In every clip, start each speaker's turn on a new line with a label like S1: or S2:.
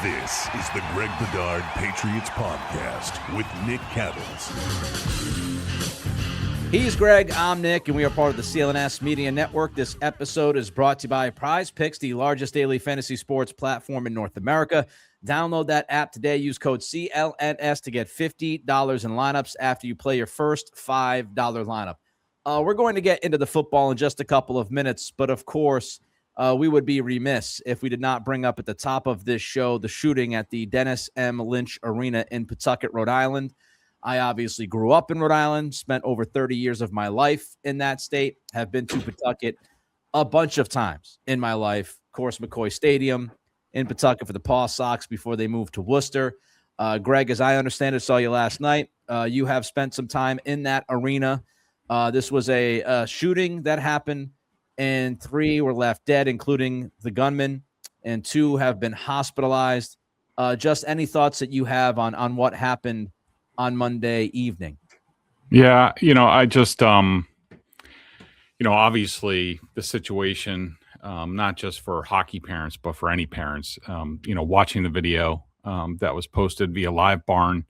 S1: This is the Greg Bedard Patriots Podcast with Nick Cattles.
S2: He's Greg, I'm Nick, and we are part of the CLNS Media Network. This episode is brought to you by Prizepicks, the largest daily fantasy sports platform in North America. Download that app today. Use code CLNS to get $50 in lineups after you play your first $5 lineup. We're going to get into the football in just a couple of minutes, but of course, we would be remiss if we did not bring up at the top of this show the shooting at the Dennis M. Lynch Arena in Pawtucket, Rhode Island. I obviously grew up in Rhode Island, spent over 30 years of my life in that state, have been to Pawtucket a bunch of times in my life. Of course, McCoy Stadium in Pawtucket for the Paw Sox before they moved to Worcester. Greg, as I understand it, saw you last night. You have spent some time in that arena. This was a shooting that happened, and 3 were left dead, including the gunman, and 2 have been hospitalized. Just any thoughts that you have on what happened on Monday evening?
S3: Yeah, I just, obviously the situation, not just for hockey parents, but for any parents, watching the video that was posted via Live Barn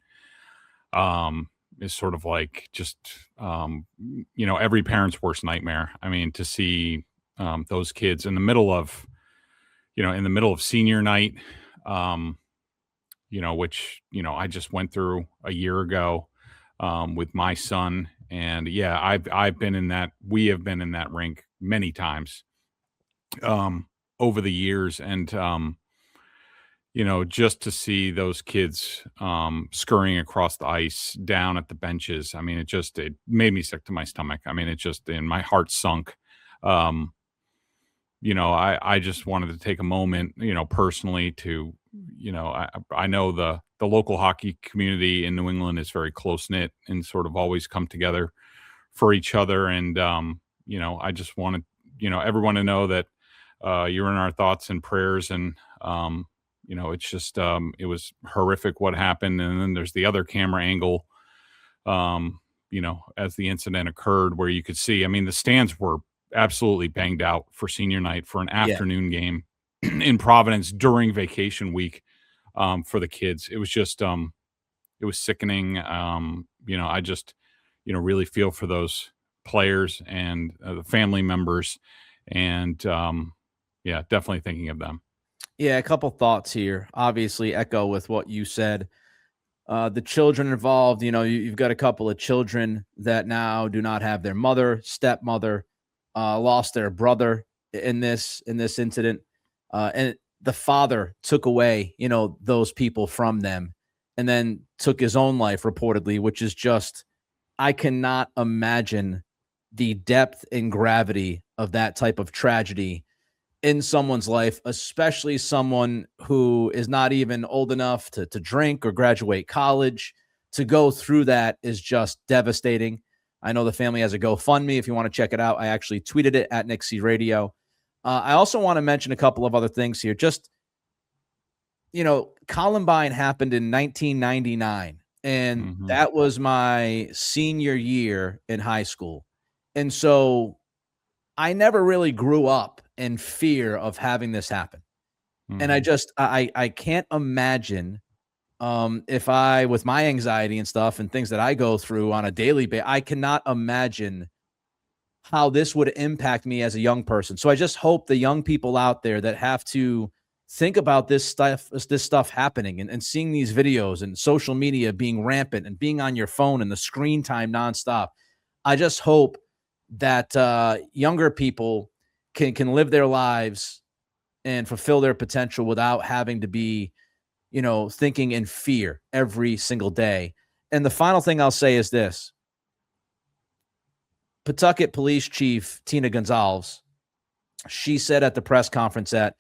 S3: is sort of like just, every parent's worst nightmare. I mean, to see those kids in the middle of senior night, which, I just went through a year ago with my son. And yeah, I've been in that, we have been in that rink many times over the years. And, just to see those kids scurrying across the ice down at the benches. I mean, it made me sick to my stomach. I mean, and my heart sunk. I just wanted to take a moment, personally to, I know the local hockey community in New England is very close knit and sort of always come together for each other. And, I just wanted, everyone to know that you're in our thoughts and prayers. And, it's just, it was horrific what happened. And then there's the other camera angle, as the incident occurred, where you could see, I mean, the stands were absolutely banged out for senior night for an afternoon game in Providence during vacation week for the kids. It was just, it was sickening. I just, really feel for those players and the family members and, definitely thinking of them.
S2: Yeah, a couple thoughts here. Obviously, echo with what you said. The children involved, you've got a couple of children that now do not have their mother, stepmother, lost their brother in this incident. And the father took away, those people from them and then took his own life reportedly, which is just, I cannot imagine the depth and gravity of that type of tragedy in someone's life, especially someone who is not even old enough to drink or graduate college. To go through that is just devastating. I know the family has a GoFundMe if you want to check it out. I actually tweeted it at Nick C Radio. I also want to mention a couple of other things here. Just, Columbine happened in 1999, and that was my senior year in high school. And so I never really grew up in fear of having this happen. And I can't imagine if I, with my anxiety and stuff and things that I go through on a daily basis, I cannot imagine how this would impact me as a young person. So I just hope the young people out there that have to think about this stuff happening and seeing these videos and social media being rampant and being on your phone and the screen time nonstop. I just hope that younger people can live their lives and fulfill their potential without having to be, thinking in fear every single day. And the final thing I'll say is this. Pawtucket Police Chief Tina Gonzalez, she said at the press conference that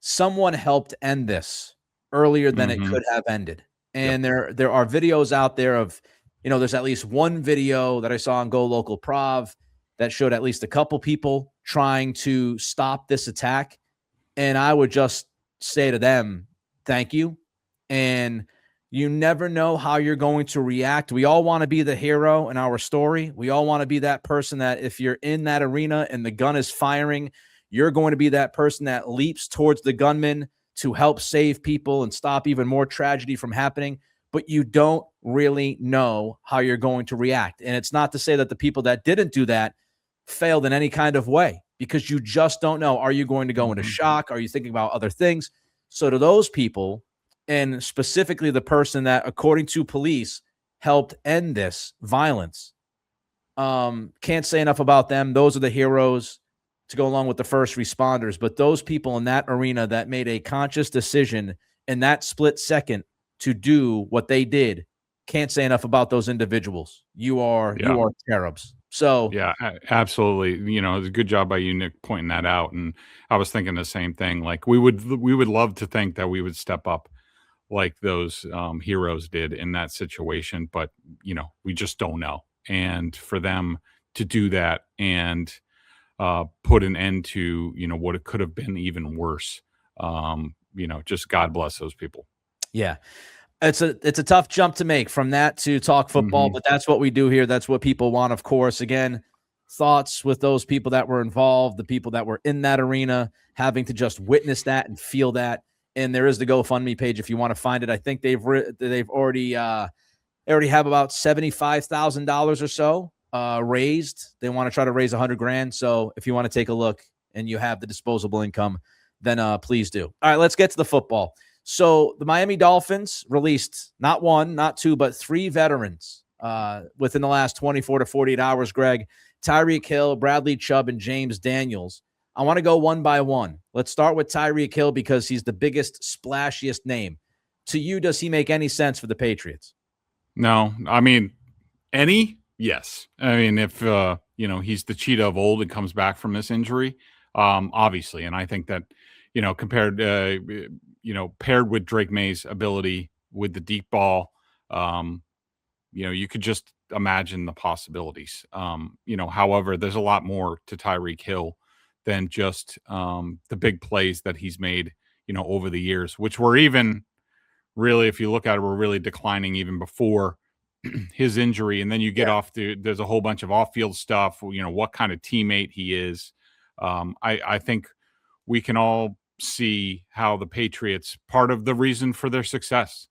S2: someone helped end this earlier than it could have ended. And there are videos out there of, there's at least one video that I saw on Go Local Prov that showed at least a couple people trying to stop this attack. And I would just say to them, thank you. And you never know how you're going to react. We all want to be the hero in our story. We all want to be that person that if you're in that arena and the gun is firing, you're going to be that person that leaps towards the gunman to help save people and stop even more tragedy from happening, but you don't really know how you're going to react. And it's not to say that the people that didn't do that failed in any kind of way, because you just don't know. Are you going to go into shock? Are you thinking about other things? So to those people, and specifically the person that, according to police, helped end this violence, can't say enough about them. Those are the heroes to go along with the first responders. But those people in that arena that made a conscious decision in that split second to do what they did, can't say enough about those individuals. You are cherubs. So
S3: yeah, absolutely. You know, it's a good job by you, Nick, pointing that out. And I was thinking the same thing. Like we would love to think that we would step up like those heroes did in that situation, but you know, we just don't know. And for them to do that and put an end to, you know, what it could have been even worse, you know, just God bless those people.
S2: yeah, it's a tough jump to make from that to talk football, but that's what we do here. That's what people want, of course. Again, thoughts with those people that were involved, the people that were in that arena, having to just witness that and feel that. And there is the GoFundMe page if you want to find it. I think they've already have about $75,000 or so raised. They want to try to raise $100,000. So if you want to take a look and you have the disposable income, then please do. All right, let's get to the football. So the Miami Dolphins released not one, not two, but three veterans within the last 24 to 48 hours, Greg. Tyreek Hill, Bradley Chubb, and James Daniels. I want to go one by one. Let's start with Tyreek Hill because he's the biggest, splashiest name. To you, does he make any sense for the Patriots?
S3: No, I mean, yes. I mean, if, you know, he's the cheetah of old and comes back from this injury, obviously. And I think that, you know, paired with Drake Maye's ability with the deep ball, you know, you could just imagine the possibilities. You know, however, there's a lot more to Tyreek Hill than just the big plays that he's made, you know, over the years, which were even really, if you look at it, were really declining even before his injury. And then you get off there's a whole bunch of off-field stuff, you know, what kind of teammate he is. I think we can all see how the Patriots, part of the reason for their success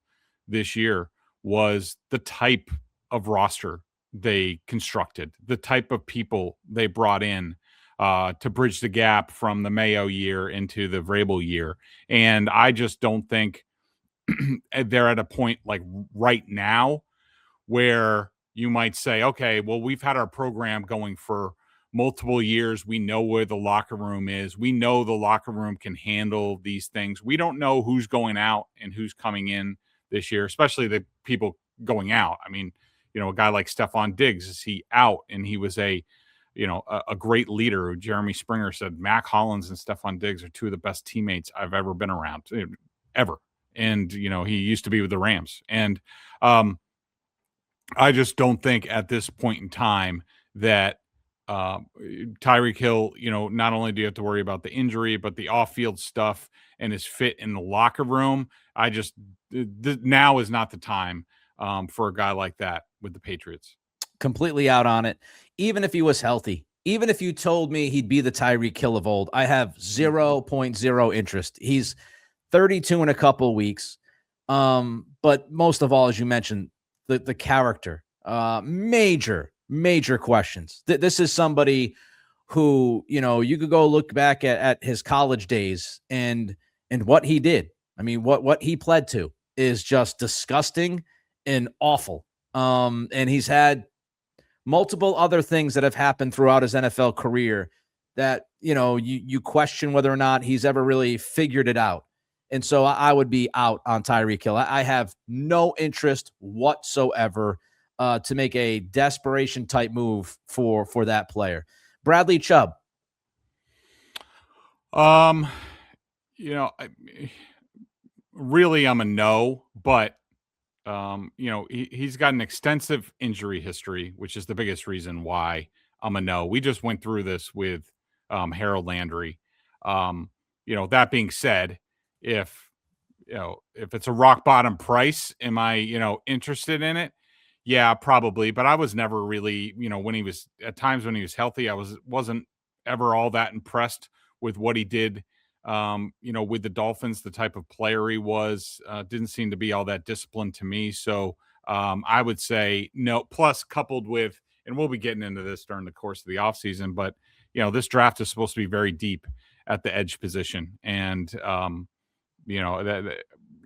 S3: this year was the type of roster they constructed, the type of people they brought in to bridge the gap from the Mayo year into the Vrabel year. And I just don't think they're at a point like right now where you might say, okay, well, we've had our program going for multiple years. We know where the locker room is. We know the locker room can handle these things. We don't know who's going out and who's coming in this year, especially the people going out. I mean, you know, a guy like Stephon Diggs, is he out? And he was a great leader. Jeremy Springer said Mac Hollins and Stephon Diggs are two of the best teammates I've ever been around, ever. And, you know, he used to be with the Rams. And I just don't think at this point in time that Tyreek Hill, you know, not only do you have to worry about the injury, but the off-field stuff and his fit in the locker room. Now is not the time for a guy like that with the Patriots.
S2: Completely out on it. Even if he was healthy, even if you told me he'd be the Tyreek Hill of old, I have 0.0 interest. He's 32 in a couple weeks. But most of all, as you mentioned, the character, major questions. This is somebody who, you know, you could go look back at his college days and what he did. I mean, what he pled to is just disgusting and awful. And he's had multiple other things that have happened throughout his NFL career that, you know, you question whether or not he's ever really figured it out. And so I would be out on Tyreek Hill. I have no interest whatsoever to make a desperation type move for that player. Bradley Chubb.
S3: You know, really, I'm a no, but you know, he's got an extensive injury history, which is the biggest reason why I'm a no. We just went through this with Harold Landry. You know, that being said, if it's a rock bottom price, am I, you know, interested in it? Yeah, probably. But I was never really, you know, when he was healthy, I wasn't ever all that impressed with what he did With the Dolphins, the type of player he was, didn't seem to be all that disciplined to me. So I would say no. Plus, coupled with, and we'll be getting into this during the course of the offseason, but this draft is supposed to be very deep at the edge position, and that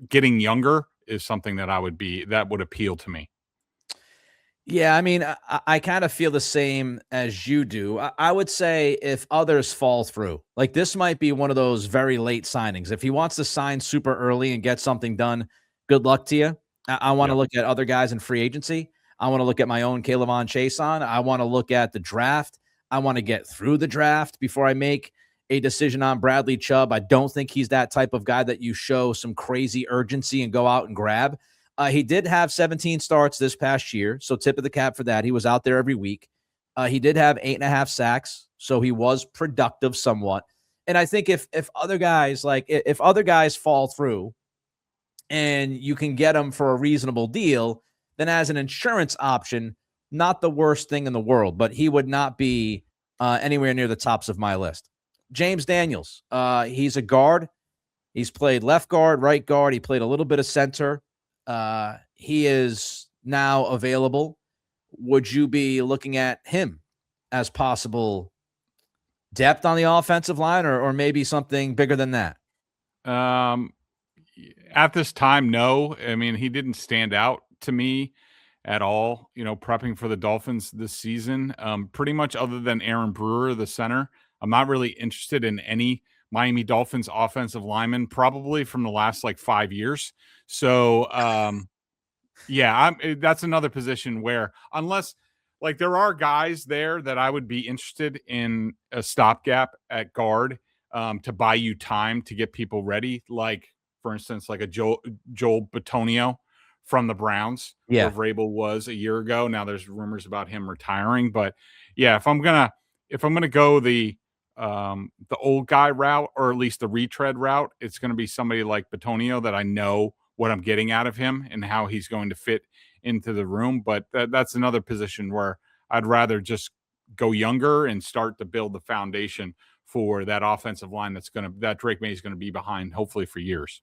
S3: getting younger is something that would appeal to me.
S2: Yeah, I mean, I kind of feel the same as you do. I would say if others fall through, like this might be one of those very late signings. If he wants to sign super early and get something done, good luck to you. I want to
S3: Yep.
S2: look at other guys in free agency. I want to look at my own Caleb Chase on. I want to look at the draft. I want to get through the draft before I make a decision on Bradley Chubb. I don't think he's that type of guy that you show some crazy urgency and go out and grab. He did have 17 starts this past year, so tip of the cap for that. He was out there every week. He did have 8.5 sacks, so he was productive somewhat. And I think if other guys if other guys fall through and you can get them for a reasonable deal, then as an insurance option, not the worst thing in the world, but he would not be anywhere near the tops of my list. James Daniels, he's a guard. He's played left guard, right guard. He played a little bit of center. He is now available. Would you be looking at him as possible depth on the offensive line or maybe something bigger than that?
S3: At this time, no. I mean, he didn't stand out to me at all, prepping for the Dolphins this season. Pretty much other than Aaron Brewer, the center, I'm not really interested in any Miami Dolphins offensive lineman probably from the last 5 years. So, that's another position where unless there are guys there that I would be interested in a stopgap at guard to buy you time to get people ready. For instance, a Joel Bitonio from the Browns,
S2: Yeah.
S3: where Vrabel was a year ago. Now there's rumors about him retiring, but yeah, if I'm gonna go the old guy route, or at least the retread route, it's going to be somebody like Bitonio that I know what I'm getting out of him and how he's going to fit into the room. But that's another position where I'd rather just go younger and start to build the foundation for that offensive line that Drake Maye is going to be behind, hopefully for years.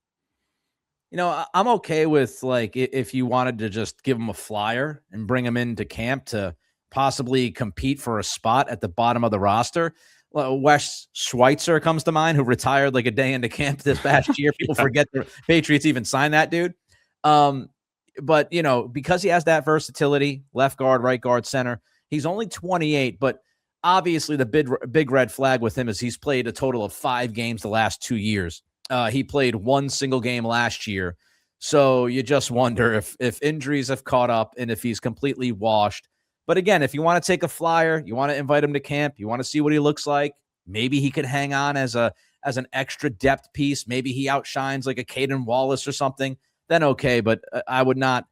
S2: I'm okay with if you wanted to just give him a flyer and bring him into camp to possibly compete for a spot at the bottom of the roster. Wes Schweitzer comes to mind, who retired a day into camp this past year. People forget the Patriots even signed that dude. But because he has that versatility, left guard, right guard, center, he's only 28, but obviously the big red flag with him is he's played a total of 5 games the last 2 years. He played 1 single game last year. So you just wonder if injuries have caught up and if he's completely washed. But again, if you want to take a flyer, you want to invite him to camp, you want to see what he looks like, maybe he could hang on as an extra depth piece. Maybe he outshines a Caden Wallace or something. Then okay, but I would not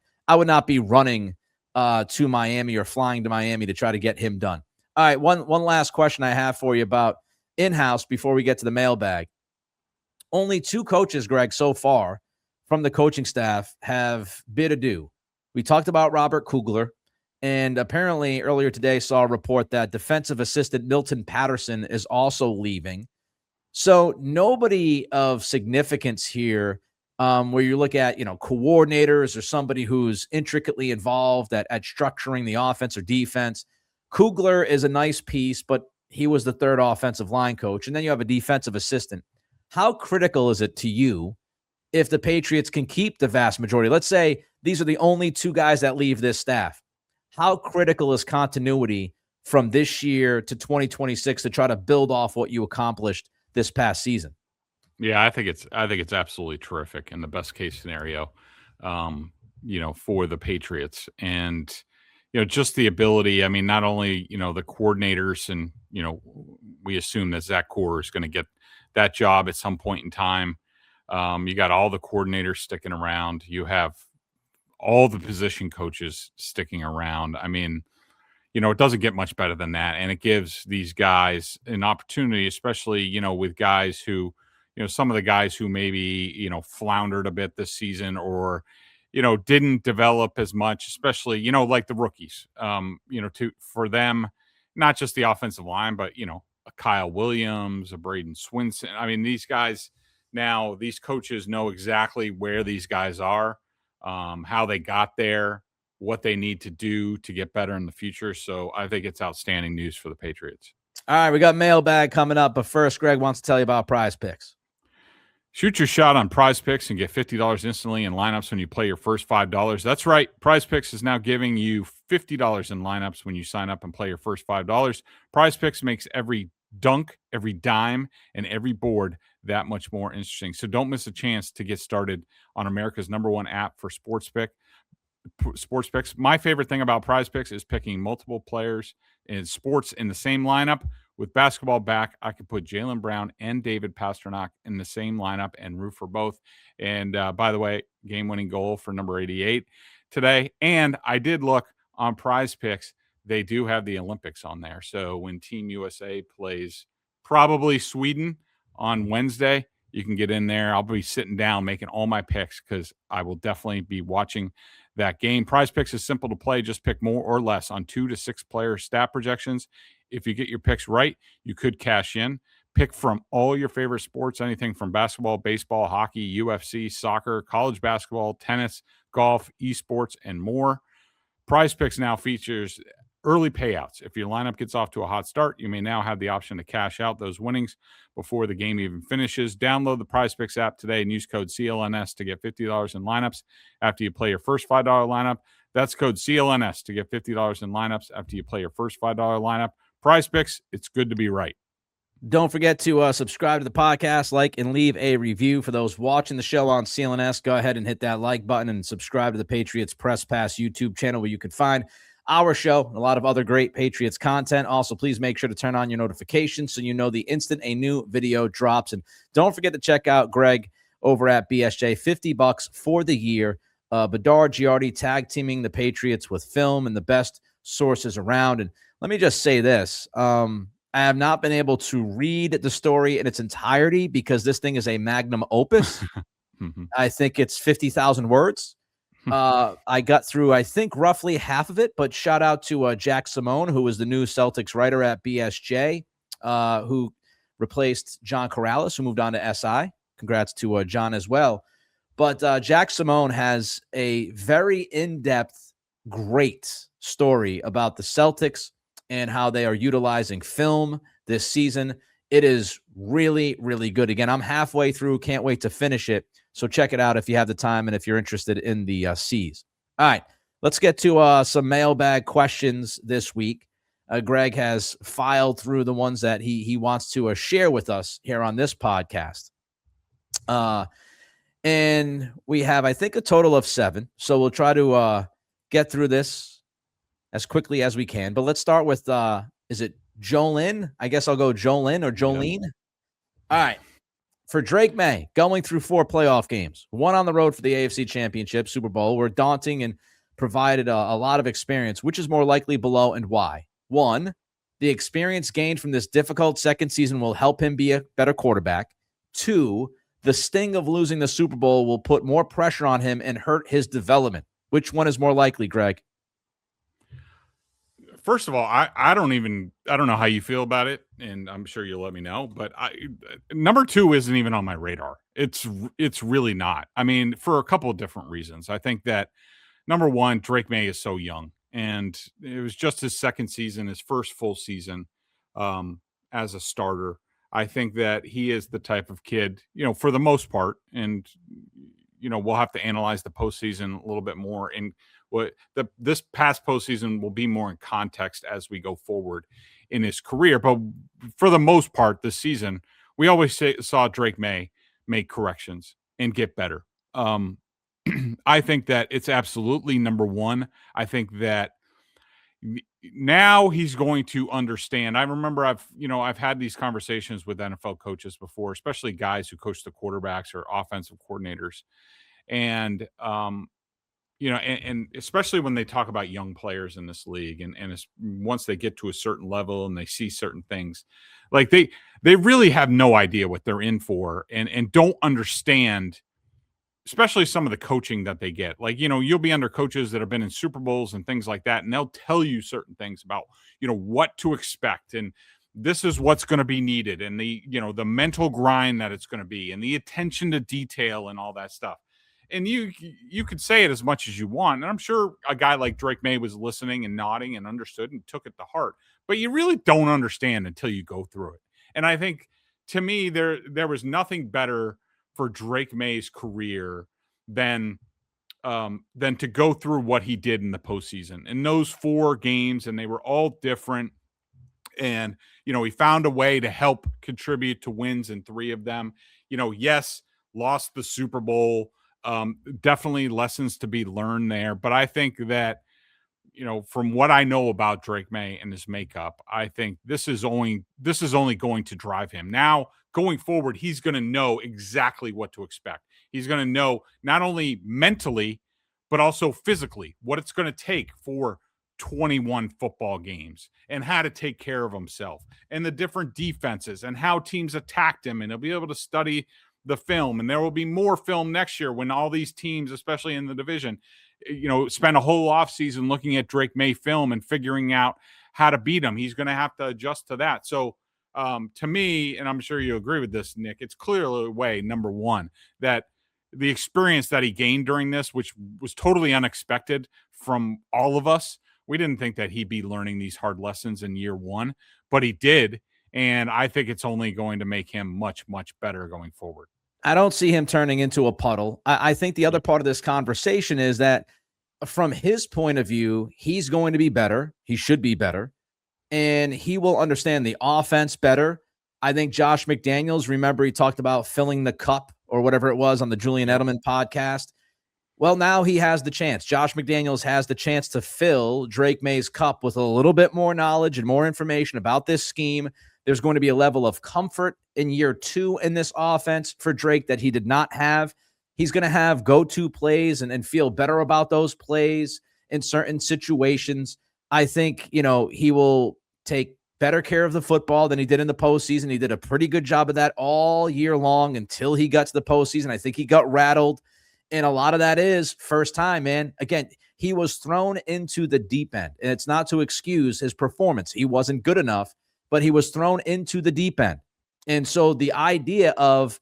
S2: be running to Miami or flying to Miami to try to get him done. All right, one last question I have for you about in-house before we get to the mailbag. Only 2 coaches, Greg, so far from the coaching staff have bid adieu. We talked about Robert Kugler, and apparently earlier today saw a report that defensive assistant Milton Patterson is also leaving. So nobody of significance here where you look at, coordinators or somebody who's intricately involved at structuring the offense or defense. Kugler is a nice piece, but he was the 3rd offensive line coach. And then you have a defensive assistant. How critical is it to you if the Patriots can keep the vast majority? Let's say these are the only 2 guys that leave this staff. How critical is continuity from this year to 2026 to try to build off what you accomplished this past season?
S3: Yeah, I think it's absolutely terrific in the best case scenario, for the Patriots. And just the ability. I mean, not only the coordinators, and we assume that Zach Core is going to get that job at some point in time. You got all the coordinators sticking around. You have all the position coaches sticking around. I mean, it doesn't get much better than that. And it gives these guys an opportunity, especially, with guys who, some of the guys who maybe, floundered a bit this season or, didn't develop as much, especially, like the rookies, for them, not just the offensive line, but, a Kyle Williams, a Braden Swinson. I mean, these guys now, these coaches know exactly where these guys are, how they got there, what they need to do to get better in the future. So I think it's outstanding news for the Patriots.
S2: All right, we got mailbag coming up, but first, Greg wants to tell you about Prizepicks.
S3: Shoot your shot on Prizepicks and get $50 instantly in lineups when you play your first $5. That's right. Prizepicks is now giving you $50 in lineups when you sign up and play your first $5. Prizepicks makes every dunk, every dime, and every board that much more interesting. So don't miss a chance to get started on America's #1 app for sports picks. My favorite thing about Prizepicks is picking multiple players in sports in the same lineup. With basketball back, I could put Jaylen Brown and David Pasternak in the same lineup and root for both. And by the way, game-winning goal for number 88 today. And I did look on Prizepicks. They do have the Olympics on there. So when Team USA plays probably Sweden on Wednesday, you can get in there. I'll be sitting down making all my picks because I will definitely be watching that game. Prizepicks is simple to play. Just pick more or less on 2 to 6 player stat projections. If you get your picks right, you could cash in. Pick from all your favorite sports, anything from basketball, baseball, hockey, UFC, soccer, college basketball, tennis, golf, esports, and more. Prizepicks now features early payouts. If your lineup gets off to a hot start, you may now have the option to cash out those winnings before the game even finishes. Download the Prizepicks app today and use code CLNS to get $50 in lineups after you play your first $5 lineup. That's code CLNS to get $50 in lineups after you play your first $5 lineup. Prizepicks, it's good to be right.
S2: Don't forget to subscribe to the podcast, like, and leave a review. For those watching the show on CLNS, go ahead and hit that like button and subscribe to the Patriots Press Pass YouTube channel where you can find our show and a lot of other great Patriots content. Also, please make sure to turn on your notifications so you know the instant a new video drops. And don't forget to check out Greg over at BSJ, $50 for the year. Bedard, Giardi tag teaming the Patriots with film and the best sources around. And let me just say this. I have not been able to read the story in its entirety because this thing is a magnum opus. I think it's 50,000 words. I got through, I think, roughly half of it, but shout out to Jack Simone, who is the new Celtics writer at BSJ, who replaced John Corrales, who moved on to SI. Congrats to John as well. But Jack Simone has a very in-depth, great story about the Celtics and how they are utilizing film this season. It is really, really good. Again, I'm halfway through. Can't wait to finish it. So check it out if you have the time and if you're interested in the C's. All right, let's get to some mailbag questions this week. Greg has filed through the ones that he wants to share with us here on this podcast. And we have, I think, a total of 7. So we'll try to get through this as quickly as we can. But let's start with, is it Jolene? I guess I'll go Jolene or Jolene. Yeah. All right. For Drake Maye, going through 4 playoff games, 1 on the road for the AFC Championship, Super Bowl, were daunting and provided a lot of experience. Which is more likely below and why? 1, the experience gained from this difficult second season will help him be a better quarterback. 2, the sting of losing the Super Bowl will put more pressure on him and hurt his development. Which one is more likely, Greg?
S3: First of all, I don't know how you feel about it, and I'm sure you'll let me know, but number 2 isn't even on my radar. It's really not. I mean, for a couple of different reasons. I think that number 1, Drake Maye is so young, and it was just his second season, his first full season as a starter. I think that he is the type of kid, for the most part, and we'll have to analyze the postseason a little bit more. And this past postseason will be more in context as we go forward in his career. But for the most part, this season, we always saw Drake Maye make corrections and get better. I think that it's absolutely number 1. I think that now he's going to understand. I remember I've had these conversations with NFL coaches before, especially guys who coach the quarterbacks or offensive coordinators. And, and especially when they talk about young players in this league and once they get to a certain level and they see certain things, like they really have no idea what they're in for and don't understand, especially some of the coaching that they get. Like, you'll be under coaches that have been in Super Bowls and things like that, and they'll tell you certain things about, what to expect. And this is what's going to be needed, and the mental grind that it's going to be, and the attention to detail and all that stuff. And you could say it as much as you want, and I'm sure a guy like Drake Maye was listening and nodding and understood and took it to heart. But you really don't understand until you go through it. And I think, to me, there was nothing better for Drake Maye's career than to go through what he did in the postseason in those 4 games, and they were all different. And he found a way to help contribute to wins in 3 of them. Yes, lost the Super Bowl. Definitely lessons to be learned there. But I think that, from what I know about Drake Maye and his makeup, I think this is only going to drive him. Now, going forward, he's going to know exactly what to expect. He's going to know not only mentally, but also physically what it's going to take for 21 football games and how to take care of himself and the different defenses and how teams attacked him. And he'll be able to study the film, and there will be more film next year when all these teams, especially in the division, spend a whole offseason looking at Drake Maye film and figuring out how to beat him. He's going to have to adjust to that. So to me, and I'm sure you agree with this, Nick, it's clearly a way, number one, that the experience that he gained during this, which was totally unexpected from all of us, we didn't think that he'd be learning these hard lessons in year 1, but he did. And I think it's only going to make him much, much better going forward.
S2: I don't see him turning into a puddle. I think the other part of this conversation is that from his point of view, he's going to be better. He should be better. And he will understand the offense better. I think Josh McDaniels, remember he talked about filling the cup or whatever it was on the Julian Edelman podcast. Well, now he has the chance. Josh McDaniels has the chance to fill Drake Maye's cup with a little bit more knowledge and more information about this scheme. There's going to be a level of comfort in year 2 in this offense for Drake that he did not have. He's going to have go-to plays and feel better about those plays in certain situations. I think, he will take better care of the football than he did in the postseason. He did a pretty good job of that all year long until he got to the postseason. I think he got rattled. And a lot of that is first time, man. Again, he was thrown into the deep end. And it's not to excuse his performance. He wasn't good enough, but he was thrown into the deep end. And so the idea of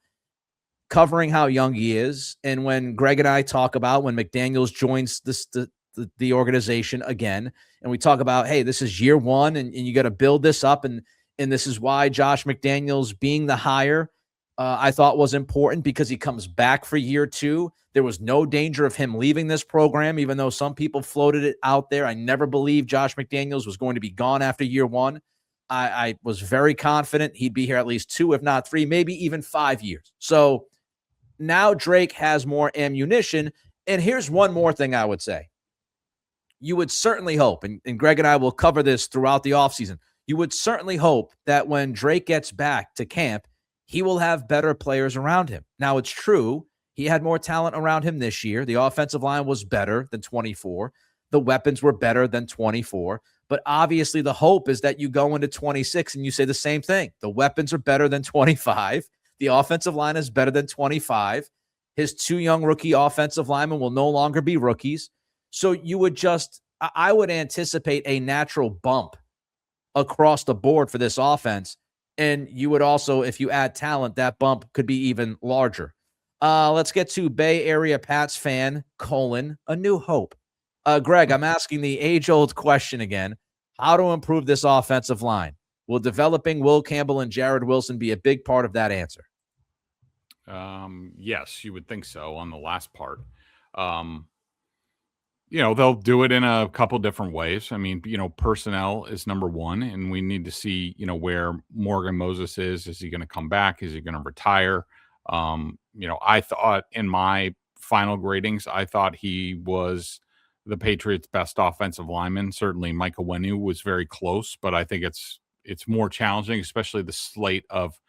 S2: covering how young he is, and when Greg and I talk about when McDaniels joins the organization again, and we talk about, hey, this is year 1, and you got to build this up, and this is why Josh McDaniels being the hire, I thought was important, because he comes back for year 2. There was no danger of him leaving this program, even though some people floated it out there. I never believed Josh McDaniels was going to be gone after year 1. I was very confident he'd be here at least 2, if not 3, maybe even 5 years. So now Drake has more ammunition. And here's one more thing I would say. You would certainly hope, and Greg and I will cover this throughout the offseason, you would certainly hope that when Drake gets back to camp, he will have better players around him. Now, it's true, he had more talent around him this year. The offensive line was better than 24. The weapons were better than 24. But obviously the hope is that you go into 26 and you say the same thing. The weapons are better than 25. The offensive line is better than 25. His 2 young rookie offensive linemen will no longer be rookies. So you would I would anticipate a natural bump across the board for this offense. And you would also, if you add talent, that bump could be even larger. Let's get to Bay Area Pats fan, a new hope. Greg, I'm asking the age-old question again. How to improve this offensive line? Will developing Will Campbell and Jared Wilson be a big part of that answer?
S3: Yes, you would think so on the last part. They'll do it in a couple different ways. I mean, personnel is number 1, and we need to see, where Morgan Moses is. Is he going to come back? Is he going to retire? I thought in my final gradings, I thought he was the Patriots' best offensive lineman. Certainly Micah Wenu was very close, but I think it's more challenging, especially the slate of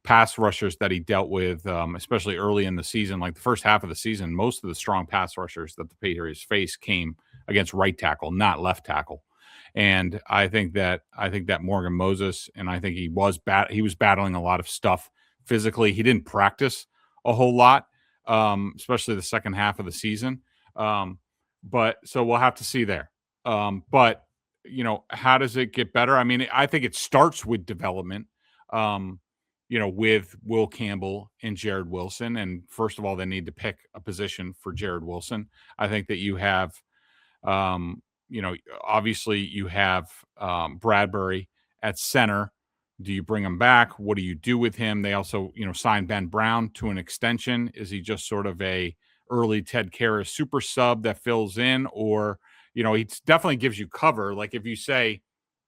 S3: pass rushers that he dealt with, especially early in the season. Like the first half of the season, most of the strong pass rushers that the Patriots faced came against right tackle, not left tackle. And I think that Morgan Moses, and I think he was battling a lot of stuff physically. He didn't practice a whole lot, especially the second half of the season. But so we'll have to see there. But how does it get better? I mean, I think it starts with development, with Will Campbell and Jared Wilson. And first of all, they need to pick a position for Jared Wilson. I think that you have, um, obviously you have Bradbury at center. Do you bring him back? What do you do with him? They also, signed Ben Brown to an extension. Is he just sort of a early Ted Karras super sub that fills in, or he definitely gives you cover. Like if you say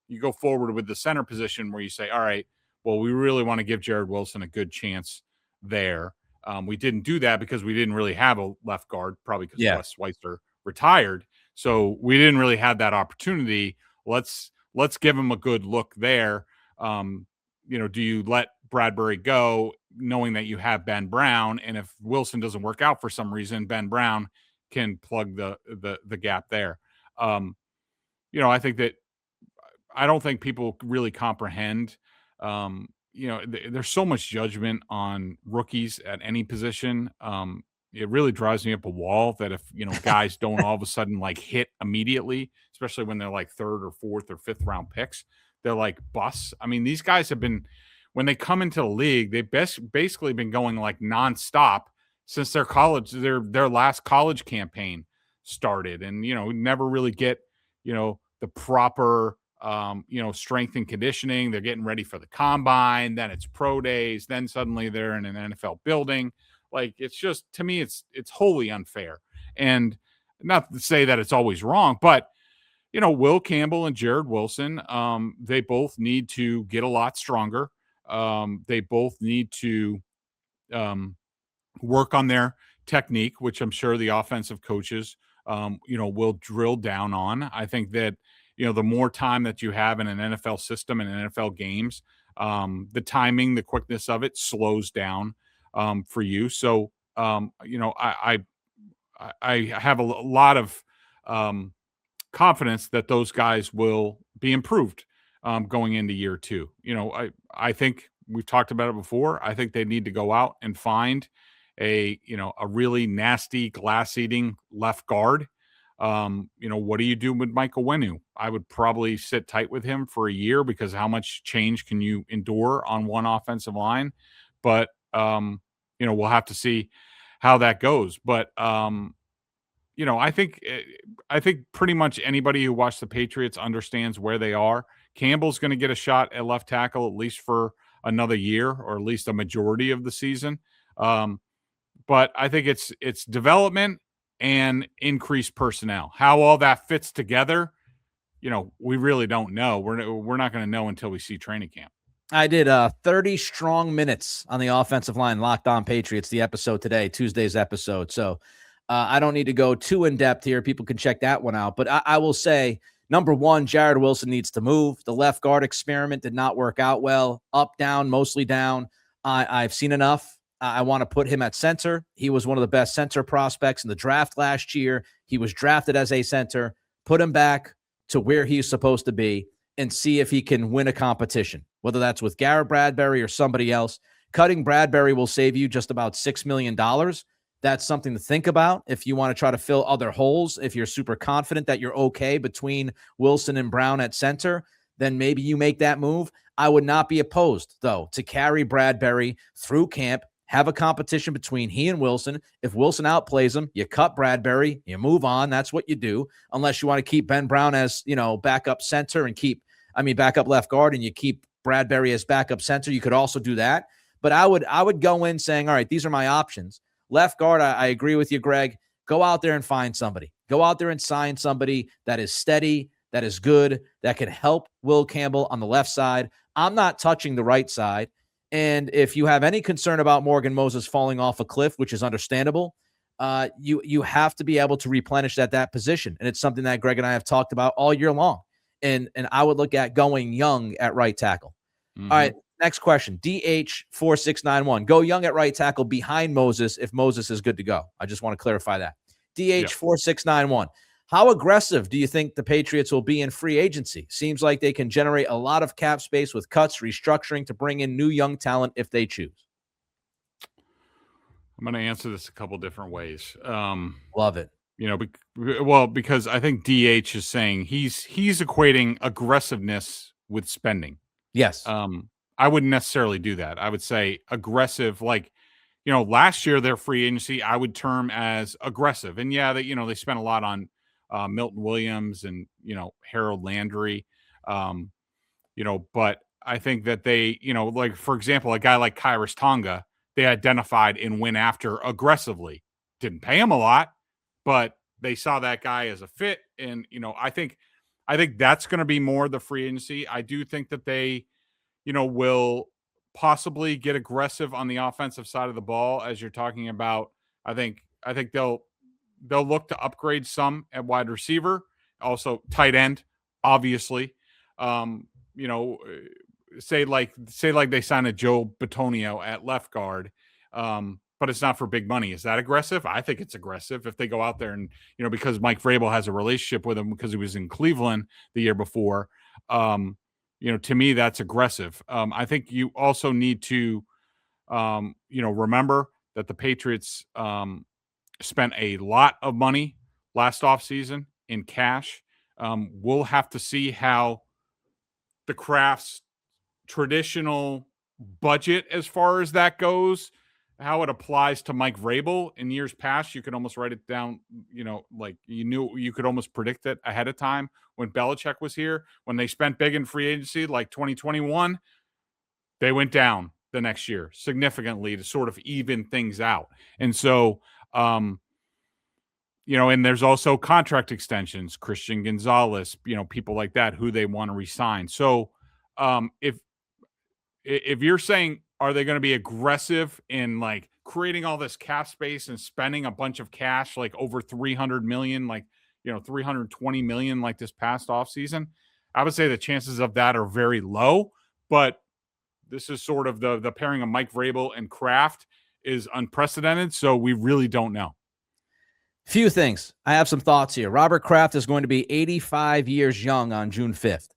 S3: you go forward with the center position where you say, all right, well, we really want to give Jared Wilson a good chance there. We didn't do that because we didn't really have a left guard, probably because Wes Schweitzer retired. So we didn't really have that opportunity. Let's give him a good look there. Do you let Bradbury go knowing that you have Ben Brown? And if Wilson doesn't work out for some reason, Ben Brown can plug the gap there. I think that I don't think people really comprehend. There's so much judgment on rookies at any position. It really drives me up a wall that if guys don't all of a sudden like hit immediately, especially when they're like third or fourth or fifth round picks, they're like busts. I mean, these guys have been, when they come into the league, they've basically been going like nonstop since their last college campaign started, and never really get the proper strength and conditioning. They're getting ready for the combine, then it's pro days, then suddenly they're in an NFL building. Like, it's just, to me, it's wholly unfair. And not to say that it's always wrong, but Will Campbell and Jared Wilson, they both need to get a lot stronger. They both need to work on their technique, which I'm sure the offensive coaches, will drill down on. I think that, the more time that you have in an NFL system and NFL games, the timing, the quickness of it slows down for you. So, I have a lot of confidence that those guys will be improved going into year two. I think we've talked about it before. I think they need to go out and find a really nasty glass eating left guard. What do you do with Michael Wenu? I would probably sit tight with him for a year, because how much change can you endure on one offensive line? But, we'll have to see how that goes. But, I think pretty much anybody who watched the Patriots understands where they are. Campbell's going to get a shot at left tackle, at least for another year, or at least a majority of the season. But I think it's development and increased personnel. How all that fits together, we really don't know. We're not going to know until we see training camp.
S2: I did 30 strong minutes on the offensive line, Locked On Patriots, the episode today, Tuesday's episode. So I don't need to go too in-depth here. People can check that one out. But I will say, number one, Jared Wilson needs to move. The left guard experiment did not work out well. Up, down, mostly down. I've seen enough. I want to put him at center. He was one of the best center prospects in the draft last year. He was drafted as a center. Put him back to where he's supposed to be and see if he can win a competition, whether that's with Garrett Bradbury or somebody else. Cutting Bradbury will save you just about $6 million. That's something to think about if you want to try to fill other holes. If you're super confident that you're okay between Wilson and Brown at center, then maybe you make that move. I would not be opposed, though, to carry Bradbury through camp, have a competition between he and Wilson. If Wilson outplays him, you cut Bradbury, you move on. That's what you do, unless you want to keep Ben Brown as, backup center and backup left guard, and you keep Bradbury as backup center. You could also do that. But I would go in saying, all right, these are my options. Left guard, I agree with you, Greg. Go out there and find somebody. Go out there and sign somebody that is steady, that is good, that can help Will Campbell on the left side. I'm not touching the right side. And if you have any concern about Morgan Moses falling off a cliff, which is understandable, you have to be able to replenish at that position. And it's something that Greg and I have talked about all year long. And I would look at going young at right tackle. Mm-hmm. All right, next question. DH4691. Go young at right tackle behind Moses if Moses is good to go. I just want to clarify that. DH4691. How aggressive do you think the Patriots will be in free agency? Seems like they can generate a lot of cap space with cuts, restructuring to bring in new young talent if they choose.
S3: I'm going to answer this a couple different ways.
S2: Love it.
S3: Because I think DH is saying he's equating aggressiveness with spending.
S2: Yes.
S3: I wouldn't necessarily do that. I would say aggressive, like, last year their free agency I would term as aggressive. And yeah, they spent a lot on Milton Williams and Harold Landry, but I think that they, like for example, a guy like Kyrus Tonga, they identified and went after aggressively. Didn't pay him a lot, but they saw that guy as a fit, and I think that's going to be more the free agency. I do think that they will possibly get aggressive on the offensive side of the ball, as you're talking about. I think they'll look to upgrade some at wide receiver, also tight end, obviously. You know, say like they sign a Joe Bitonio at left guard, but it's not for big money. Is that aggressive? I think it's aggressive if they go out there and because Mike Vrabel has a relationship with him because he was in Cleveland the year before. To me, that's aggressive. I think you also need to, remember that the Patriots spent a lot of money last offseason in cash. We'll have to see how the Kraft's traditional budget, as far as that goes, how it applies to Mike Vrabel. In years past, you could almost write it down, like you could almost predict it ahead of time. When Belichick was here, when they spent big in free agency, like 2021, they went down the next year significantly to sort of even things out. And so, and there's also contract extensions, Christian Gonzalez, people like that who they want to resign. So if you're saying, are they going to be aggressive in like creating all this cap space and spending a bunch of cash, like over 300 million, like, 320 million, like this past offseason, I would say the chances of that are very low, but this is sort of the pairing of Mike Vrabel and Kraft is unprecedented. So we really don't know.
S2: Few things. I have some thoughts here. Robert Kraft is going to be 85 years young on June 5th.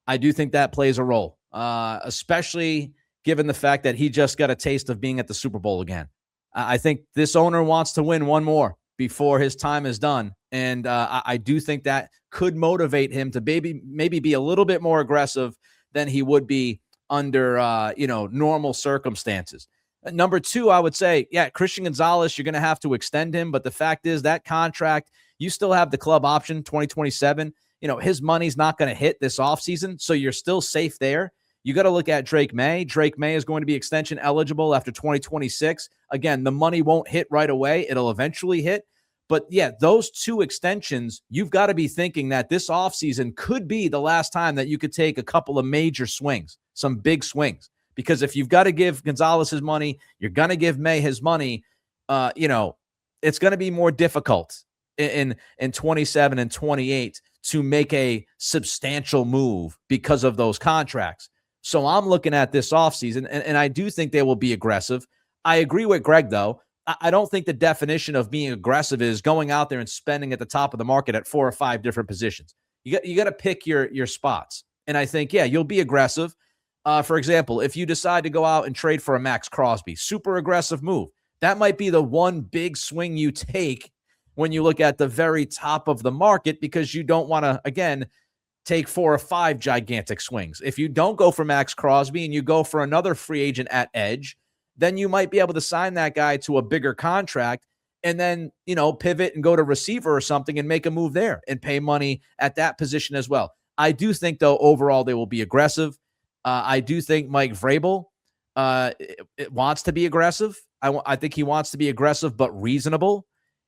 S2: I do think that plays a role, especially given the fact that he just got a taste of being at the Super Bowl again. I think this owner wants to win one more before his time is done. And I do think that could motivate him to maybe be a little bit more aggressive than he would be under, normal circumstances. Number two, I would say, Christian Gonzalez, you're going to have to extend him. But the fact is that contract, you still have the club option 2027. His money's not going to hit this offseason, so you're still safe there. You got to look at Drake Maye. Drake Maye is going to be extension eligible after 2026. Again, the money won't hit right away. It'll eventually hit. But those two extensions, you've got to be thinking that this offseason could be the last time that you could take a couple of major swings, some big swings. Because if you've got to give Gonzalez his money, you're going to give May his money, it's going to be more difficult in 27 and 28 to make a substantial move because of those contracts. So I'm looking at this offseason, and I do think they will be aggressive. I agree with Greg, though. I don't think the definition of being aggressive is going out there and spending at the top of the market at 4 or 5 different positions. You got to pick your spots. And I think, you'll be aggressive. For example, if you decide to go out and trade for a Maxx Crosby, super aggressive move. That might be the one big swing you take when you look at the very top of the market, because you don't want to, again, take 4 or 5 gigantic swings. If you don't go for Maxx Crosby and you go for another free agent at edge, then you might be able to sign that guy to a bigger contract and then, pivot and go to receiver or something and make a move there and pay money at that position as well. I do think, though, overall they will be aggressive. I do think Mike Vrabel wants to be aggressive. I think he wants to be aggressive but reasonable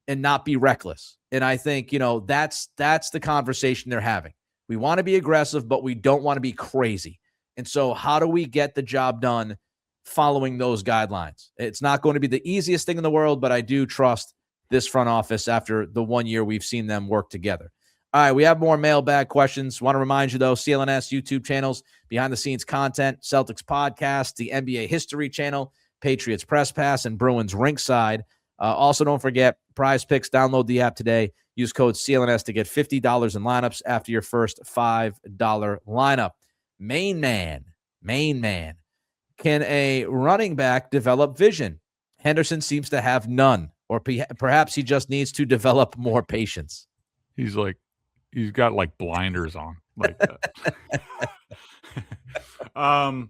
S2: and not be reckless. And I think, that's the conversation they're having. We want to be aggressive, but we don't want to be crazy. And so how do we get the job done following those guidelines? It's not going to be the easiest thing in the world, but I do trust this front office after the 1 year we've seen them work together. All right, we have more mailbag questions. Want to remind you, though, CLNS YouTube channels, behind-the-scenes content, Celtics podcast, the NBA History channel, Patriots Press Pass, and Bruins Rinkside. Also, don't forget, Prizepicks. Download the app today. Use code CLNS to get $50 in lineups after your first $5 lineup. Main man. Can a running back develop vision? Henderson seems to have none. or perhaps he just needs to develop more patience.
S3: He's got like blinders on like that. I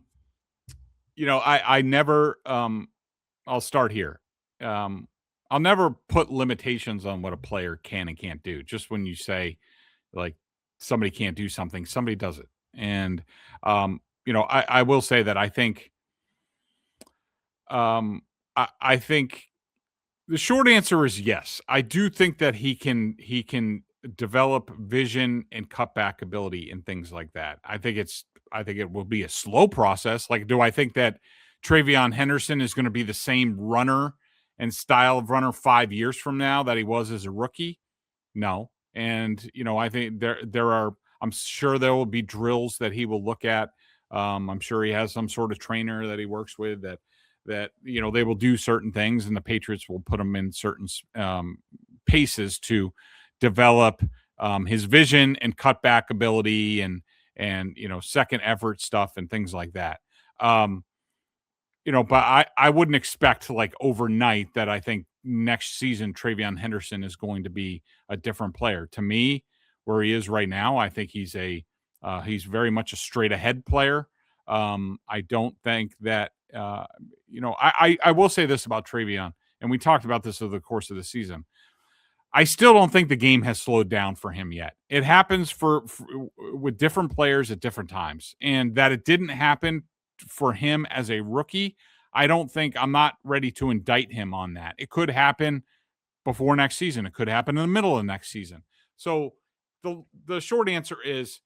S3: never, I'll start here. I'll never put limitations on what a player can and can't do. Just when you say like somebody can't do something, somebody does it. And, I will say that I think, I think the short answer is yes. I do think that he can develop vision and cutback ability and things like that. I think it will be a slow process. Like, do I think that TreVeyon Henderson is going to be the same runner and style of runner 5 years from now that he was as a rookie? No. And, I think I'm sure there will be drills that he will look at. I'm sure he has some sort of trainer that he works with that they will do certain things, and the Patriots will put him in certain paces to develop his vision and cutback ability and second effort stuff and things like that. But I wouldn't expect like overnight that I think next season TreVeyon Henderson is going to be a different player. To me, where he is right now, I think he's very much a straight ahead player. I don't think that I will say this about TreVeyon, and we talked about this over the course of the season. I still don't think the game has slowed down for him yet. It happens with different players at different times, and that it didn't happen for him as a rookie. I'm not ready to indict him on that. It could happen before next season. It could happen in the middle of next season. So the short answer is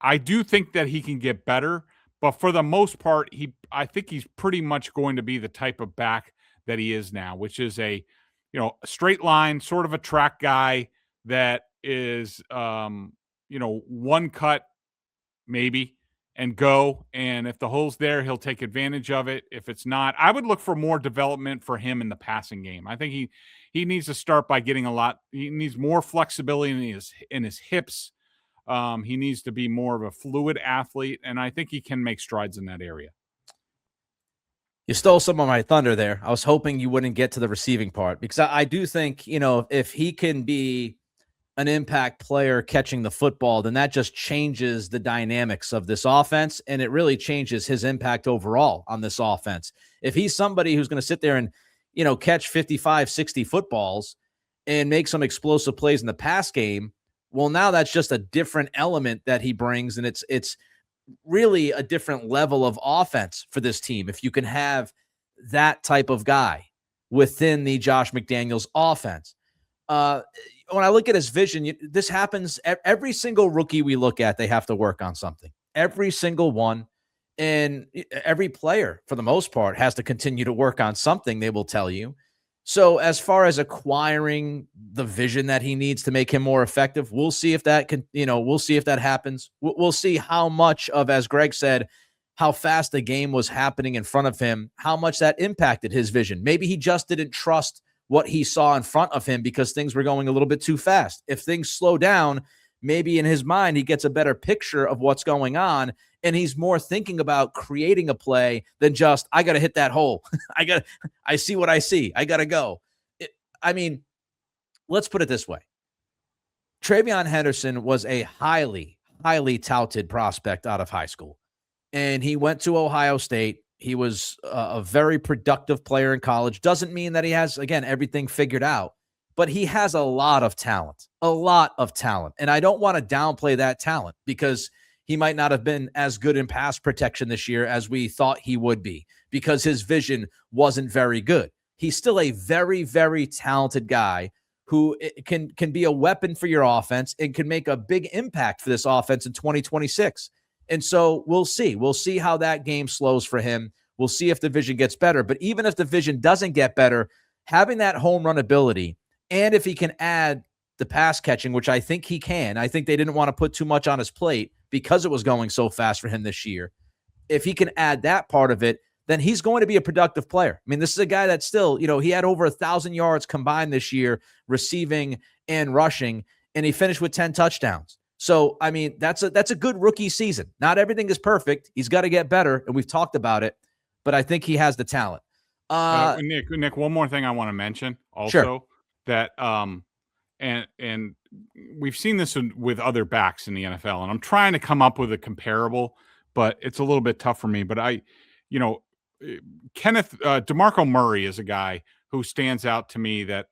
S3: I do think that he can get better, but for the most part, I think he's pretty much going to be the type of back that he is now, which is a straight line, sort of a track guy that is, one cut maybe and go. And if the hole's there, he'll take advantage of it. If it's not, I would look for more development for him in the passing game. I think he needs to start by getting he needs more flexibility in his hips. He needs to be more of a fluid athlete, and I think he can make strides in that area.
S2: You stole some of my thunder there. I was hoping you wouldn't get to the receiving part, because I do think, if he can be an impact player catching the football, then that just changes the dynamics of this offense, and it really changes his impact overall on this offense. If he's somebody who's going to sit there and, catch 55, 60 footballs and make some explosive plays in the pass game, well, now that's just a different element that he brings, and it's really a different level of offense for this team if you can have that type of guy within the Josh McDaniels offense. When I look at his vision, this happens every single rookie we look at. They have to work on something, every single one. And every player, for the most part, has to continue to work on something, they will tell you. So as far as acquiring the vision that he needs to make him more effective, we'll see if that we'll see if that happens. We'll see how much of, as Greg said, how fast the game was happening in front of him, how much that impacted his vision. Maybe he just didn't trust what he saw in front of him because things were going a little bit too fast. If things slow down, maybe in his mind, he gets a better picture of what's going on, and he's more thinking about creating a play than just, I got to hit that hole. I see what I see. I got to go. Let's put it this way. TreVeyon Henderson was a highly, highly touted prospect out of high school, and he went to Ohio State. He was a very productive player in college. Doesn't mean that he has, again, everything figured out, but he has a lot of talent. And I don't want to downplay that talent, because he might not have been as good in pass protection this year as we thought he would be, because his vision wasn't very good. He's still a very, very talented guy who can be a weapon for your offense and can make a big impact for this offense in 2026. And so we'll see. We'll see how that game slows for him. We'll see if the vision gets better. But even if the vision doesn't get better, having that home run ability, and if he can add the pass catching, which I think he can, I think they didn't want to put too much on his plate because it was going so fast for him this year. If he can add that part of it, then he's going to be a productive player. I mean, this is a guy that still, he had over 1,000 yards combined this year, receiving and rushing, and he finished with 10 touchdowns. So, I mean, that's a good rookie season. Not everything is perfect. He's got to get better, and we've talked about it, but I think he has the talent.
S3: Nick, one more thing I want to mention also
S2: Sure.
S3: that and we've seen this with other backs in the NFL, and I'm trying to come up with a comparable, but it's a little bit tough for me. But DeMarco Murray is a guy who stands out to me that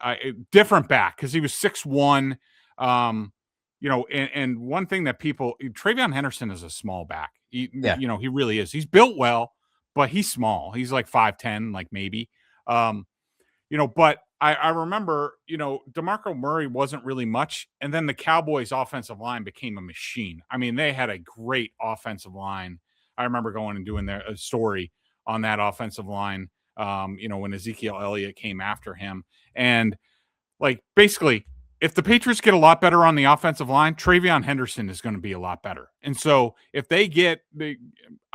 S3: different back because he was 6'1". And one thing that TreVeyon Henderson is a small back. He really is. He's built well, but he's small. He's like 5'10", like maybe. But I remember, DeMarco Murray wasn't really much. And then the Cowboys offensive line became a machine. I mean, they had a great offensive line. I remember going and doing a story on that offensive line, when Ezekiel Elliott came after him. And basically, if the Patriots get a lot better on the offensive line, TreVeyon Henderson is going to be a lot better. And so if I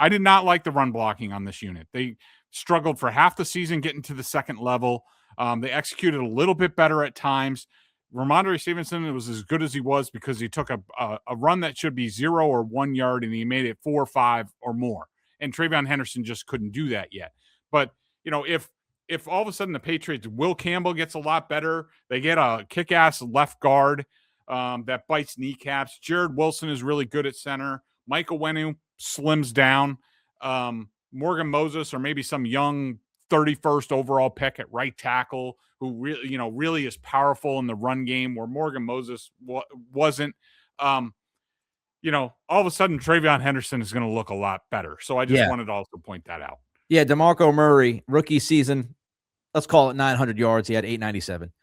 S3: did not like the run blocking on this unit. They struggled for half the season getting to the second level. They executed a little bit better at times. Ramondre Stevenson was as good as he was because he took a run that should be 0 or 1 yard and he made it 4 or 5 or more. And TreVeyon Henderson just couldn't do that yet. But, if all of a sudden the Patriots, Will Campbell gets a lot better, they get a kick-ass left guard that bites kneecaps. Jared Wilson is really good at center. Michael Wenu slims down. Morgan Moses or maybe some young 31st overall pick at right tackle who really is powerful in the run game where Morgan Moses wasn't. All of a sudden TreVeyon Henderson is going to look a lot better. So I just wanted to also point that out.
S2: Yeah, DeMarco Murray, rookie season, let's call it 900 yards. He had 897.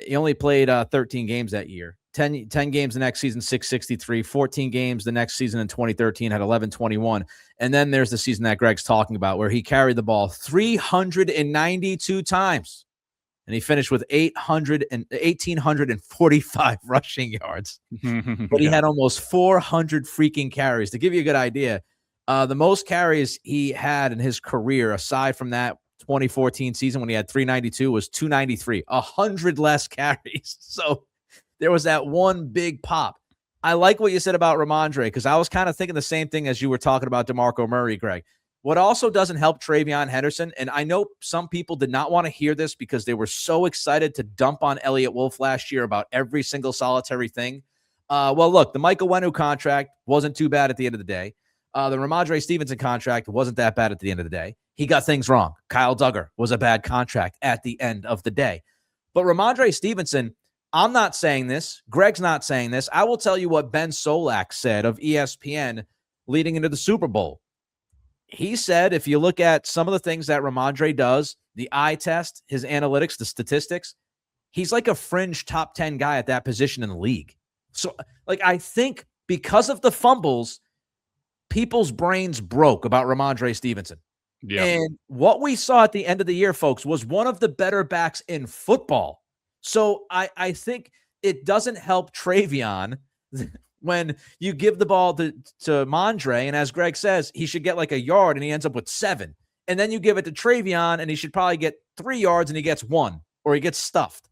S2: He only played 13 games that year. 10 games the next season, 663. 14 games the next season in 2013, had 1121. And then there's the season that Greg's talking about where he carried the ball 392 times. And he finished with 1,845 rushing yards. But he had almost 400 freaking carries. To give you a good idea, the most carries he had in his career, aside from that 2014 season when he had 392, was 293, 100 less carries. So there was that one big pop. I like what you said about Ramondre because I was kind of thinking the same thing as you were talking about DeMarco Murray, Greg. What also doesn't help TreVeyon Henderson, and I know some people did not want to hear this because they were so excited to dump on Elliott Wolf last year about every single solitary thing. Well, look, the Michael Wenu contract wasn't too bad at the end of the day. The Ramondre Stevenson contract wasn't that bad at the end of the day. He got things wrong. Kyle Duggar was a bad contract at the end of the day. But Ramondre Stevenson, I'm not saying this. Greg's not saying this. I will tell you what Ben Solak said of ESPN leading into the Super Bowl. He said, if you look at some of the things that Ramondre does, the eye test, his analytics, the statistics, he's like a fringe top 10 guy at that position in the league. So, I think because of the fumbles, people's brains broke about Ramondre Stevenson. Yeah. And what we saw at the end of the year, folks, was one of the better backs in football. So I think it doesn't help TreVeyon when you give the ball to Mondre, and as Greg says, he should get like a yard, and he ends up with 7. And then you give it to TreVeyon, and he should probably get 3 yards, and he gets 1, or he gets stuffed.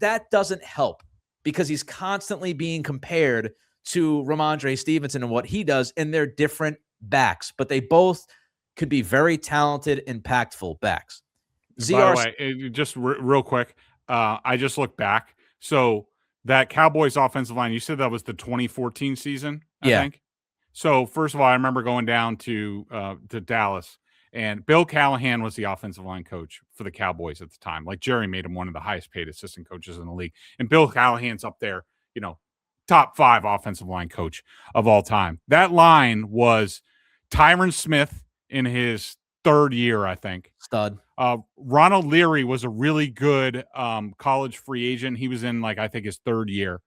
S2: That doesn't help because he's constantly being compared to Ramondre Stevenson and what he does, and they're different backs, but they both could be very talented, impactful backs.
S3: By the way, just real quick, I just looked back. So that Cowboys offensive line, you said that was the 2014 season, I think. So first of all, I remember going down to Dallas, and Bill Callahan was the offensive line coach for the Cowboys at the time. Like Jerry made him one of the highest paid assistant coaches in the league. And Bill Callahan's up there, top 5 offensive line coach of all time. That line was Tyron Smith in his 3rd year, I think.
S2: Stud.
S3: Ronald Leary was a really good college free agent. He was in, I think his 3rd year.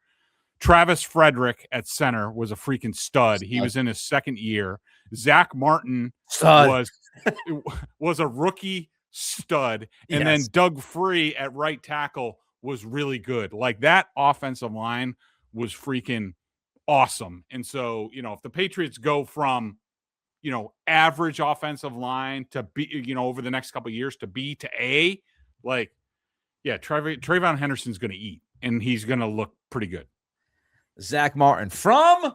S3: Travis Frederick at center was a freaking stud. He was in his 2nd year. Zach Martin was a rookie stud. And then Doug Free at right tackle was really good. That offensive line was freaking awesome. And so, if the Patriots go from, average offensive line to B, over the next couple of years to B to A, TreVeyon Henderson's going to eat, and he's going to look pretty good.
S2: Zach Martin from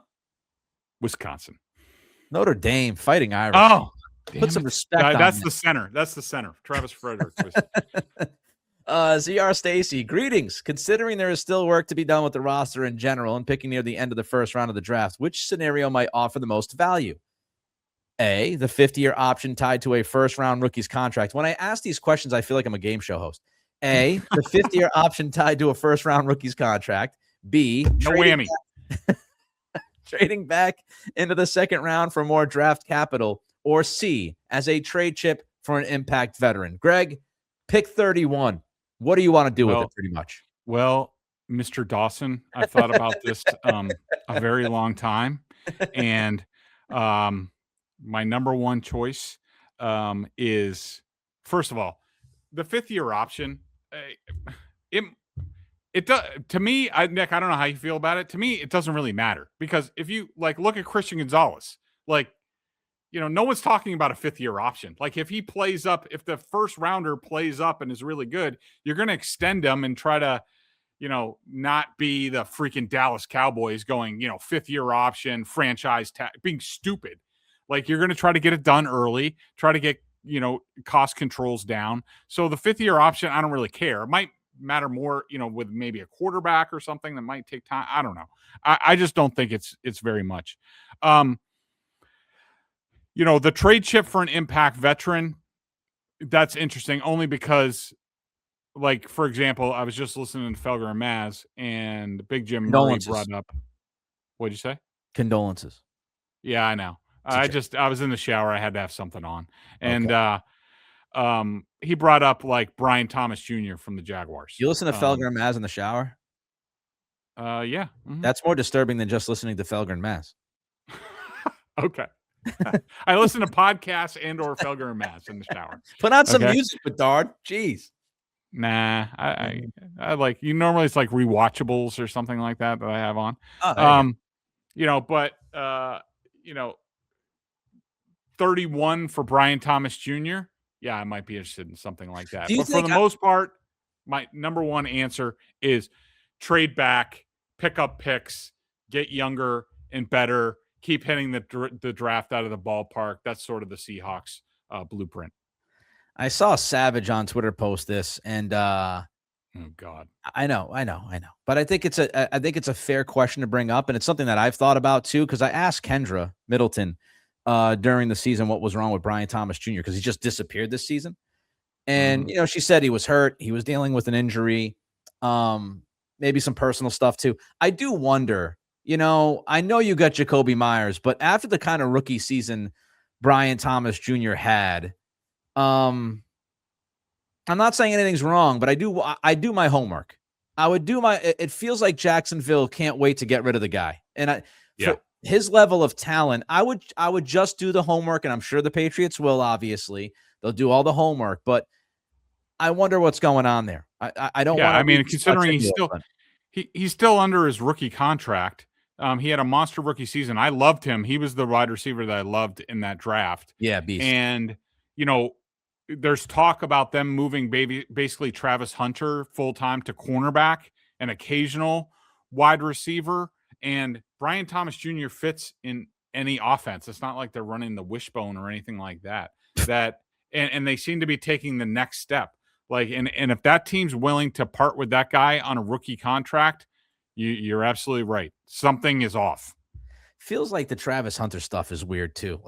S3: Wisconsin.
S2: Notre Dame, Fighting Irish.
S3: Oh,
S2: Put some respect on
S3: That's
S2: it.
S3: the center. That's the center. Travis Frederick was.
S2: ZR Stacy, greetings. Considering there is still work to be done with the roster in general and picking near the end of the first round of the draft, which scenario might offer the most value? A, the 50-year option tied to a first-round rookie's contract. When I ask these questions, I feel like I'm a game show host. A, the 50-year option tied to a first-round rookie's contract. B,
S3: No whammy.
S2: Trading back into the second round for more draft capital. Or C, as a trade chip for an impact veteran. Greg, pick 31. What do you want to do with it, pretty much?
S3: Well, Mr. Dawson, I've thought about this a very long time. And my number one choice is, first of all, the 5th-year option. It does, to me, Nick, I don't know how you feel about it. To me, it doesn't really matter, because if you look at Christian Gonzalez, no one's talking about a 5th-year option. Like, if he plays up, if the first rounder plays up and is really good, you're going to extend him and try to, not be the freaking Dallas Cowboys going, 5th-year option, franchise tag, being stupid. Like, you're going to try to get it done early, try to get, cost controls down. So the 5th-year option, I don't really care. It might matter more, with maybe a quarterback or something that might take time. I don't know. I just don't think it's very much. The trade chip for an impact veteran, that's interesting only because, for example, I was just listening to Felger and Maz, and Big Jim Murray brought up. What'd you say?
S2: Condolences.
S3: Yeah, I know. I was in the shower. I had to have something on. And he brought up Brian Thomas Jr. from the Jaguars.
S2: You listen to Felger and Maz in the shower?
S3: Yeah. Mm-hmm.
S2: That's more disturbing than just listening to Felger and Maz.
S3: Okay. I listen to podcasts and or Felger and Maz in the shower.
S2: Put on some music, Bedard. Jeez.
S3: Nah, I like, normally it's like rewatchables or something like that I have on. But 31 for Brian Thomas Jr. Yeah, I might be interested in something like that. But for the most part, my number one answer is trade back, pick up picks, get younger and better, keep hitting the draft out of the ballpark. That's sort of the Seahawks blueprint.
S2: I saw Savage on Twitter post this, and
S3: oh God,
S2: I know. But I think it's a fair question to bring up, and it's something that I've thought about too, because I asked Kendra Middleton during the season what was wrong with Brian Thomas Jr. because he just disappeared this season, and she said he was hurt, he was dealing with an injury, maybe some personal stuff too. I do wonder. I know you got Jacoby Myers, but after the kind of rookie season Brian Thomas Jr. had, I'm not saying anything's wrong, but I do my homework. It feels like Jacksonville can't wait to get rid of the guy. And for his level of talent, I would just do the homework, and I'm sure the Patriots will, obviously. They'll do all the homework, but I wonder what's going on there. I don't want to.
S3: I mean, considering he's still under his rookie contract. He had a monster rookie season. I loved him. He was the wide receiver that I loved in that draft.
S2: Yeah, beast.
S3: And, there's talk about them moving basically Travis Hunter full-time to cornerback, an occasional wide receiver. And Brian Thomas Jr. fits in any offense. It's not like they're running the wishbone or anything like that. And they seem to be taking the next step. And if that team's willing to part with that guy on a rookie contract, you're absolutely right. Something is off.
S2: Feels like the Travis Hunter stuff is weird too.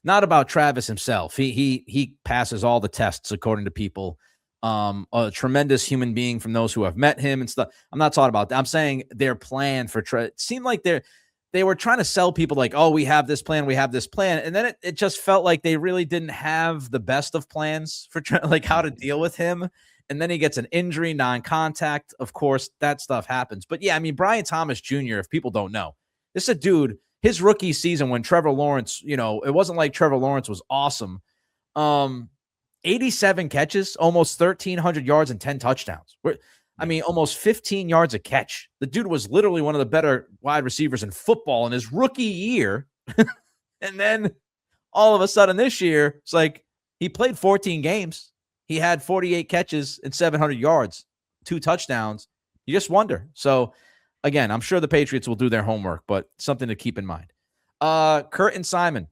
S2: Not about Travis himself. He passes all the tests according to people. A tremendous human being from those who have met him and stuff. I'm not talking about that. I'm saying their plan for it seemed like they were trying to sell people oh, we have this plan, and then it just felt like they really didn't have the best of plans for how to deal with him. And then he gets an injury, non-contact. Of course, that stuff happens. But yeah, I mean, Brian Thomas Jr., if people don't know, this is a dude. His rookie season when Trevor Lawrence, it wasn't like Trevor Lawrence was awesome. 87 catches, almost 1,300 yards and 10 touchdowns. Almost 15 yards a catch. The dude was literally one of the better wide receivers in football in his rookie year. And then all of a sudden this year, it's like he played 14 games. He had 48 catches and 700 yards, 2 touchdowns. You just wonder. So, again, I'm sure the Patriots will do their homework, but something to keep in mind. Kurt and Simon.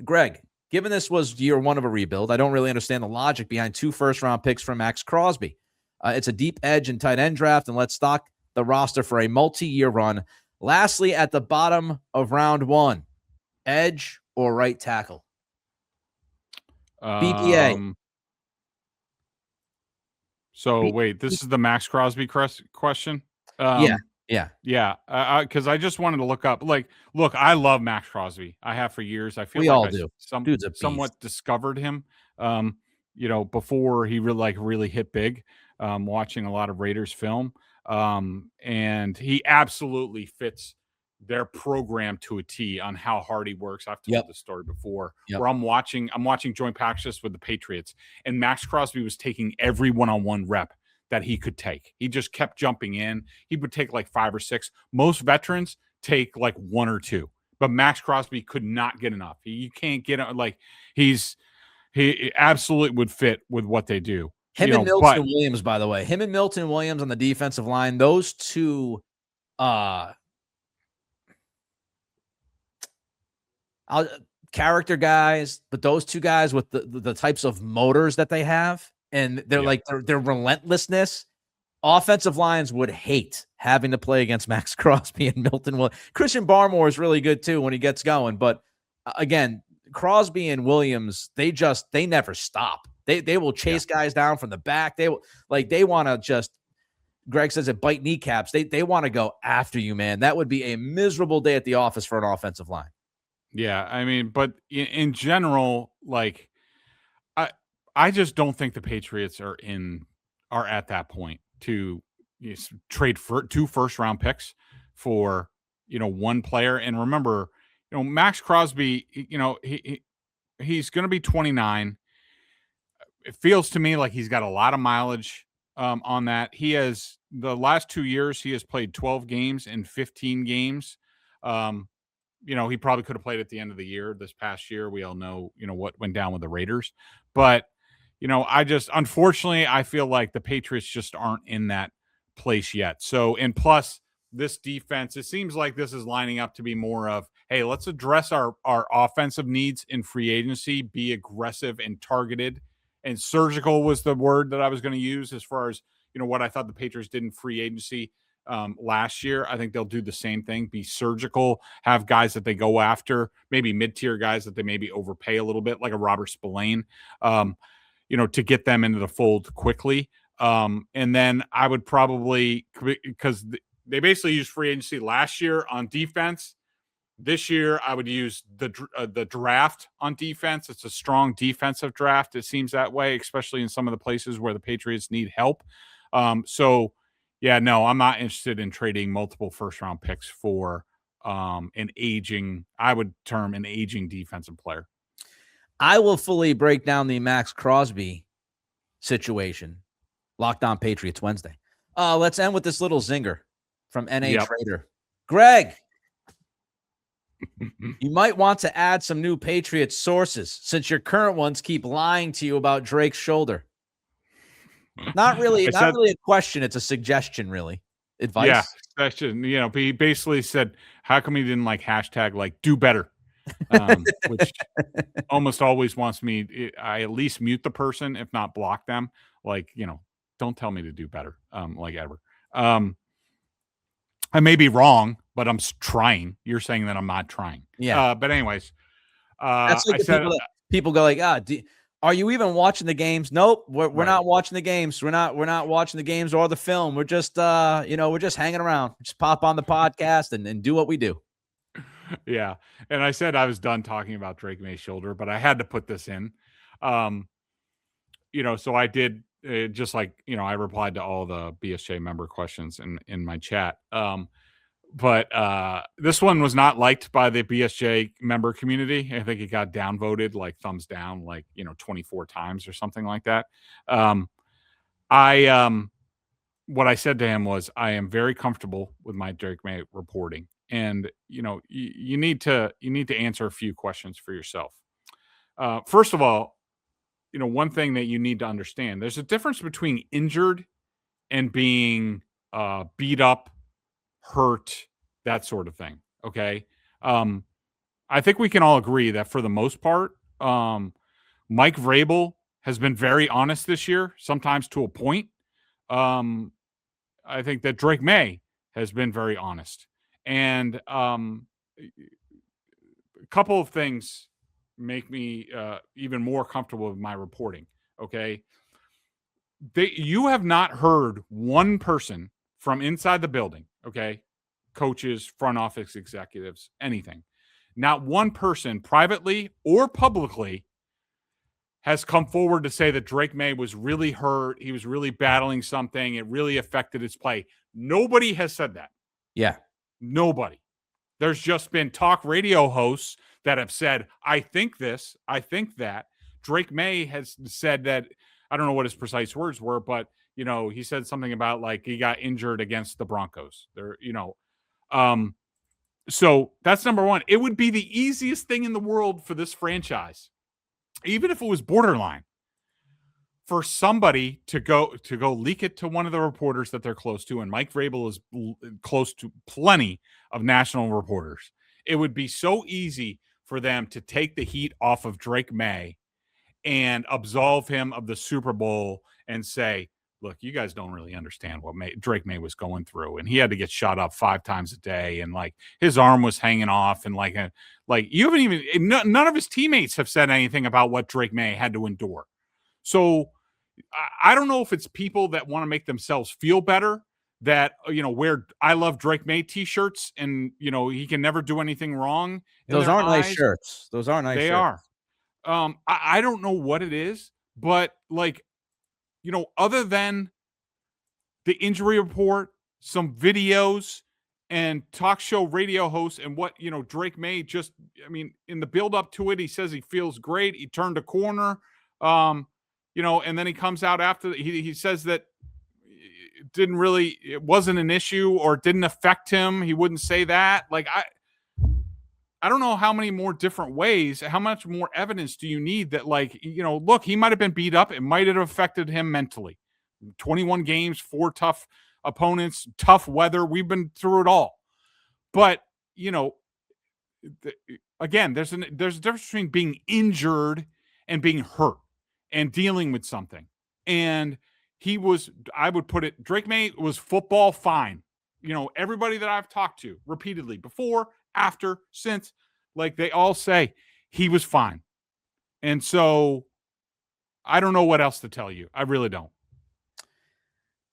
S2: Greg, Given this was year one of a rebuild, I don't really understand the logic behind 2 first-round picks for Maxx Crosby. It's a deep edge and tight end draft, and let's stock the roster for a multi-year run. Lastly, at the bottom of round 1, edge or right tackle? BBA.
S3: So wait, this is the Maxx Crosby question.
S2: Yeah.
S3: Yeah, because I just wanted to look up. Look, I love Maxx Crosby. I have for years. I feel
S2: We
S3: like
S2: all
S3: I
S2: do. Dude's a beast.
S3: somewhat discovered him. Before he really hit big. Watching a lot of Raiders film, and he absolutely fits their program to a T on how hard he works. I've told this story before, where I'm watching joint practice with the Patriots, and Maxx Crosby was taking every one-on-one rep that he could take. He just kept jumping in. He would take like 5 or 6. Most veterans take like 1 or 2, but Maxx Crosby could not get enough. You can't get he absolutely would fit with what they do.
S2: Him and Milton Williams, by the way. Him and Milton Williams on the defensive line, those two character guys, but those two guys with the types of motors that they have, and they're their relentlessness. Offensive lines would hate having to play against Maxx Crosby and Milton Williams. Christian Barmore is really good too when he gets going, but again, Crosby and Williams, they never stop. They will chase guys down from the back. They want to just, Greg says it, bite kneecaps. They want to go after you, man. That would be a miserable day at the office for an offensive line.
S3: Yeah, I mean, but in general, like I just don't think the Patriots are at that point to trade for 2 first-round picks for one player. And remember, Maxx Crosby, he's going to be 29. It feels to me like he's got a lot of mileage on that. He has, the last 2 years, he has played 12 games and 15 games. He probably could have played at the end of the year. This past year, we all know, what went down with the Raiders. But, unfortunately, I feel like the Patriots just aren't in that place yet. So, and plus this defense, it seems like this is lining up to be more of, hey, let's address our offensive needs in free agency, be aggressive and targeted. And surgical was the word that I was going to use as far as, what I thought the Patriots did in free agency last year. I think they'll do the same thing, be surgical, have guys that they go after, maybe mid-tier guys that they maybe overpay a little bit, like a Robert Spillane, to get them into the fold quickly. And then I would probably, because they basically used free agency last year on defense. This year, I would use the draft on defense. It's a strong defensive draft. It seems that way, especially in some of the places where the Patriots need help. So, yeah, no, I'm not interested in trading multiple first-round picks for an aging defensive player.
S2: I will fully break down the Maxx Crosby situation. Locked On Patriots Wednesday. Let's end with this little zinger from NA Trader. Greg, you might want to add some new Patriots sources since your current ones keep lying to you about Drake's shoulder. Not really a question. It's a suggestion, really. Advice.
S3: Yeah, suggestion. He basically said, how come he didn't hashtag do better? Which almost always wants me. I at least mute the person, if not block them. Don't tell me to do better. Ever. I may be wrong, but I'm trying. You're saying that I'm not trying.
S2: Yeah.
S3: But anyways,
S2: that's like people go are you even watching the games? Nope. We're not watching the games. We're not watching the games or the film. We're just, we're just hanging around. Just pop on the podcast and do what we do.
S3: Yeah. And I said I was done talking about Drake Maye's shoulder, but I had to put this in. So I did just I replied to all the BSJ member questions in my chat. But this one was not liked by the BSJ member community. I think it got downvoted, thumbs down, 24 times or something like that. What I said to him was, I am very comfortable with my Drake Maye reporting. And, you need to answer a few questions for yourself. First of all, one thing that you need to understand, there's a difference between injured and being beat up, hurt, that sort of thing. Okay. I think we can all agree that for the most part, Mike Vrabel has been very honest this year, sometimes to a point. I think that Drake Maye has been very honest. And a couple of things make me even more comfortable with my reporting. Okay. You have not heard one person from inside the building, okay, coaches, front office executives, anything. Not one person privately or publicly has come forward to say that Drake Maye was really hurt. He was really battling something. It really affected his play. Nobody has said that.
S2: Yeah.
S3: Nobody. There's just been talk radio hosts that have said, I think this, I think that. Drake Maye has said that, I don't know what his precise words were, but, he said something about like he got injured against the Broncos. So that's number one. It would be the easiest thing in the world for this franchise, even if it was borderline, for somebody to go leak it to one of the reporters that they're close to. And Mike Vrabel is close to plenty of national reporters. It would be so easy for them to take the heat off of Drake Maye and absolve him of the Super Bowl and say, look, you guys don't really understand what Drake Maye was going through. And he had to get shot up 5 times a day. And like his arm was hanging off. And you haven't even, none of his teammates have said anything about what Drake Maye had to endure. So I don't know if it's people that want to make themselves feel better that, wear I Love Drake Maye t-shirts and, he can never do anything wrong.
S2: Those aren't nice shirts. Those aren't nice shirts.
S3: They are. I don't know what it is, but other than the injury report, some videos and talk show radio hosts and what, Drake Maye in the build up to it, he says he feels great. He turned a corner, and then he comes out after he says that it wasn't an issue or it didn't affect him. He wouldn't say that. I don't know how many more different ways, how much more evidence do you need that, look, he might have been beat up. It might have affected him mentally. 21 games, 4 tough opponents, tough weather. We've been through it all. But, again, there's a difference between being injured and being hurt and dealing with something. And I would put it, Drake Maye was football fine. Everybody that I've talked to repeatedly before, after, since, they all say he was fine. And so I don't know what else to tell you. I really don't.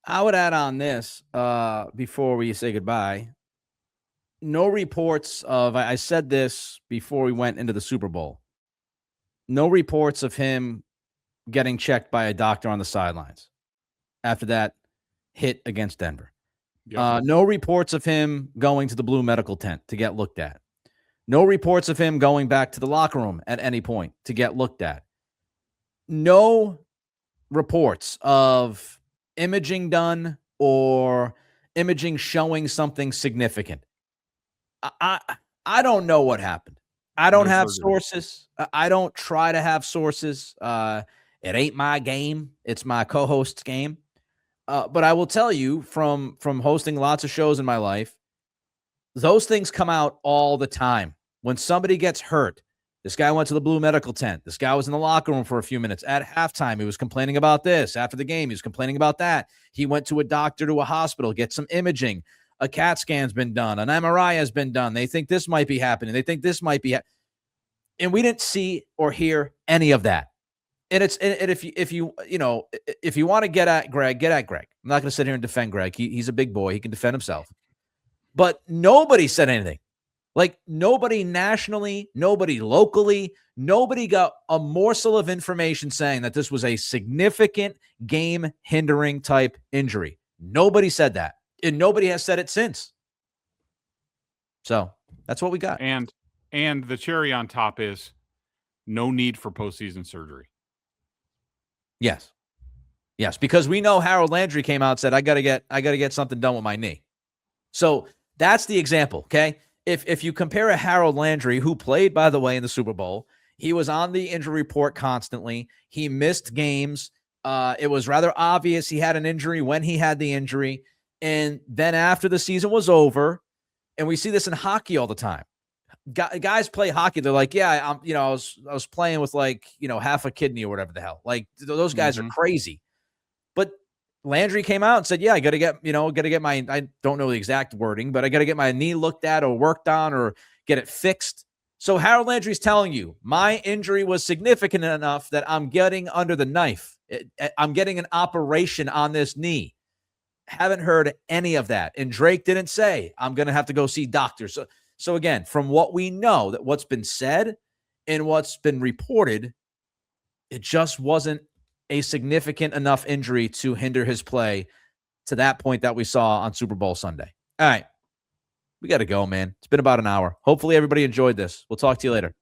S2: I would add on this before we say goodbye. No reports of, I said this before we went into the Super Bowl, no reports of him getting checked by a doctor on the sidelines after that hit against Denver. Yep. No reports of him going to the blue medical tent to get looked at. No reports of him going back to the locker room at any point to get looked at. No reports of imaging done or imaging showing something significant. I don't know what happened. I don't have sources. I don't try to have sources. It ain't my game. It's my co-host's game. But I will tell you from hosting lots of shows in my life, those things come out all the time. When somebody gets hurt, this guy went to the blue medical tent. This guy was in the locker room for a few minutes. At halftime, he was complaining about this. After the game, he was complaining about that. He went to a doctor, to a hospital, get some imaging. A CAT scan's been done. An MRI has been done. They think this might be happening. They think this might be and we didn't see or hear any of that. And if you want to get at Greg, get at Greg. I'm not going to sit here and defend Greg. He's a big boy. He can defend himself. But nobody said anything. Nobody nationally, nobody locally, nobody got a morsel of information saying that this was a significant game-hindering type injury. Nobody said that. And nobody has said it since. So that's what we got.
S3: And the cherry on top is no need for postseason surgery.
S2: Yes, because we know Harold Landry came out and said, I gotta get something done with my knee. So that's the example. Okay. If you compare a Harold Landry, who played, by the way, in the Super Bowl, he was on the injury report constantly. He missed games. It was rather obvious he had an injury when he had the injury. And then after the season was over, and we see this in hockey all the time, guys play hockey. They're like, yeah, I was playing with like, half a kidney or whatever the hell. Like those guys are crazy. But Landry came out and said, yeah, I got to get my, I don't know the exact wording, but I got to get my knee looked at or worked on or get it fixed. So Harold Landry's telling you my injury was significant enough that I'm getting under the knife. I'm getting an operation on this knee. Haven't heard any of that. And Drake didn't say, I'm going to have to go see doctors. So again, from what we know, that what's been said and what's been reported, it just wasn't a significant enough injury to hinder his play to that point that we saw on Super Bowl Sunday. All right. We got to go, man. It's been about an hour. Hopefully everybody enjoyed this. We'll talk to you later.